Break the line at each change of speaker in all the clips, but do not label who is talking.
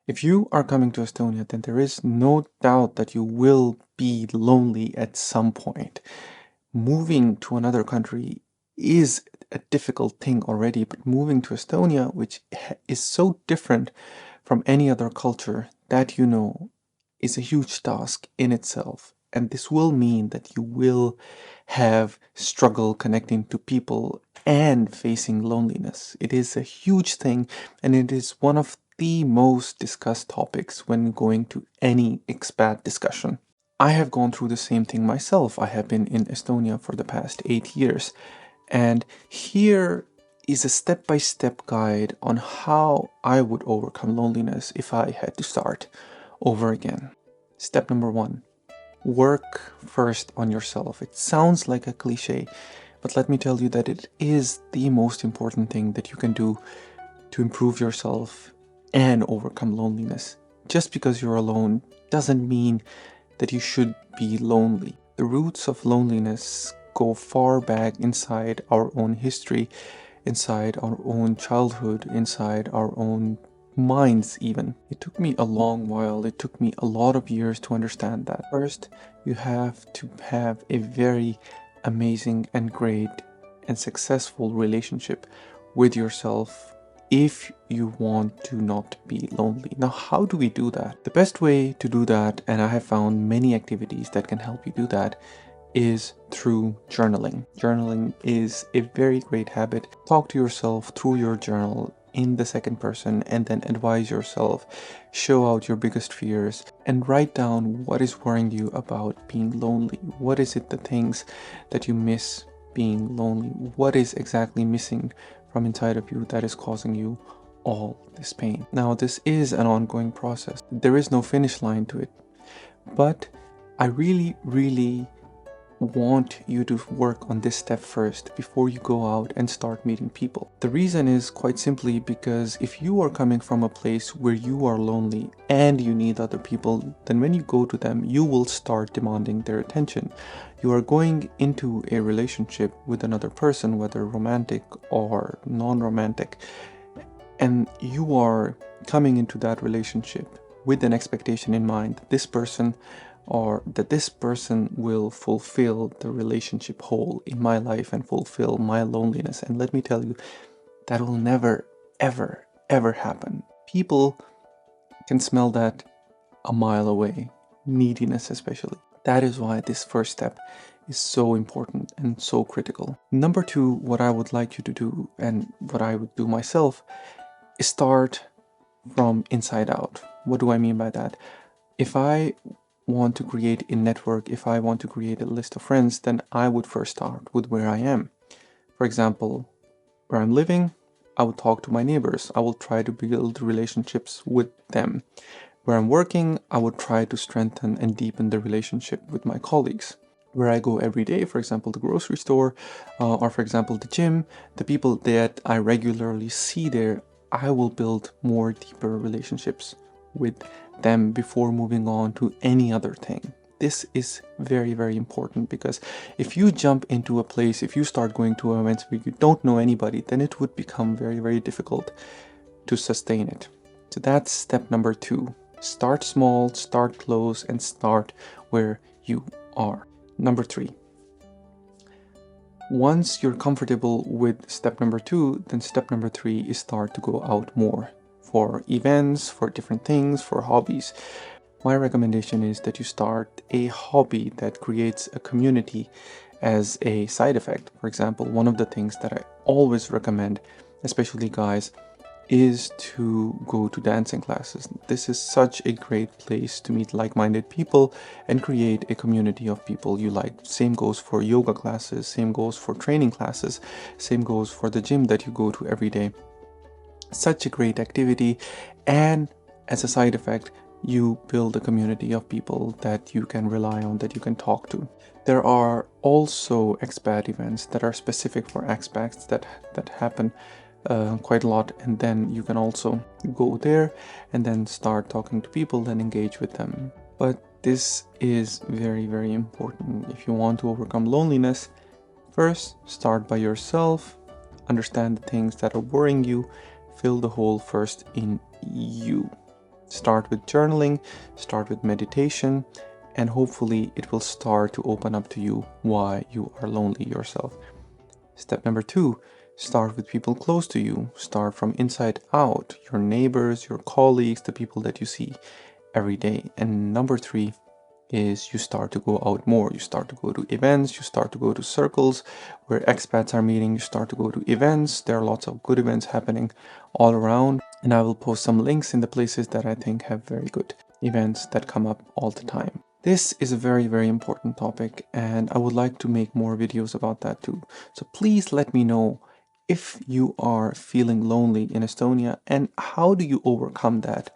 If you are coming to Estonia, then there is no doubt that you will be lonely at some point. Moving to another country is a difficult thing already, but moving to Estonia, which is so different from any other culture that you know, is a huge task in itself. And this will mean that you will have struggle connecting to people and facing loneliness. It is a huge thing, and it is one of the most discussed topics when going to any expat discussion. I have gone through the same thing myself. I have been in Estonia for the past 8 years, and here is a step by step guide on how I would overcome loneliness if I had to start over again. Step number one, work first on yourself. It sounds like a cliche, but let me tell you that it is the most important thing that you can do to improve yourself and overcome loneliness. Just because you're alone doesn't mean that you should be lonely. The roots of loneliness go far back inside our own history, inside our own childhood, inside our own minds even. It took me a long while, it took me a lot of years to understand that. First, you have to have a very amazing and great and successful relationship with yourself if you want to not be lonely. Now, how do we do that? The best way to do that, and I have found many activities that can help you do that, is through journaling. Journaling is a very great habit. Talk to yourself through your journal in the second person and then advise yourself, show out your biggest fears, and write down what is worrying you about being lonely. What is it, the things that you miss being lonely? What is exactly missing from inside of you that is causing you all this pain? Now, this is an ongoing process. There is no finish line to it, but I really want you to work on this step first before you go out and start meeting people. The reason is quite simply because if you are coming from a place where you are lonely and you need other people, then when you go to them, you will start demanding their attention. You are going into a relationship with another person, whether romantic or non-romantic, and you are coming into that relationship with an expectation in mind that this person will fulfill the relationship hole in my life and fulfill my loneliness. And let me tell you, that will never, ever happen. People can smell that a mile away, neediness especially. That is why this first step is so important and so critical. Number two, what I would like you to do, and what I would do myself, is start from inside out. What do I mean by that? If I want to create a network, if I want to create a list of friends, then I would first start with where I am. For example, where I'm living, I would talk to my neighbors. I will try to build relationships with them. Where I'm working, I would try to strengthen and deepen the relationship with my colleagues. Where I go every day, for example, the grocery store, or for example, the gym, the people that I regularly see there, I will build more deeper relationships with them before moving on to any other thing. This is very important, because if you jump into a place, if you start going to events where you don't know anybody, then it would become very difficult to sustain it. So that's step number two. Start small, start close, and start where you are. Number three. Once you're comfortable with step number two, then step number three is start to go out more for events, for different things, for hobbies. My recommendation is that you start a hobby that creates a community as a side effect. For example, one of the things that I always recommend, especially guys, is to go to dancing classes. This is such a great place to meet like-minded people and create a community of people you like. Same goes for yoga classes, same goes for training classes, same goes for the gym that you go to every day. Such a great activity, and as a side effect, you build a community of people that you can rely on, that you can talk to. There are also expat events that are specific for expats that happen quite a lot, and then you can also go there and then start talking to people and engage with them. But this is very important. If you want to overcome loneliness, first start by yourself, understand the things that are worrying you, fill the hole first in you. Start with journaling, start with meditation, and hopefully it will start to open up to you why you are lonely yourself. Step number 2, start with people close to you. Start from inside out, your neighbors, your colleagues, the people that you see every day. And number 3 is you start to go out more. You start to go to events, you start to go to circles where expats are meeting, you start to go to events. There are lots of good events happening all around, and I will post some links in the places that I think have very good events that come up all the time. This is a very, very important topic, and I would like to make more videos about that too. So please let me know if you are feeling lonely in Estonia, and how do you overcome that?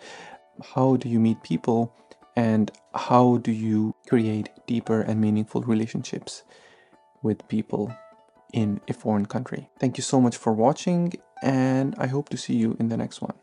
How do you meet people, and how do you create deeper and meaningful relationships with people in a foreign country? Thank you so much for watching, and I hope to see you in the next one.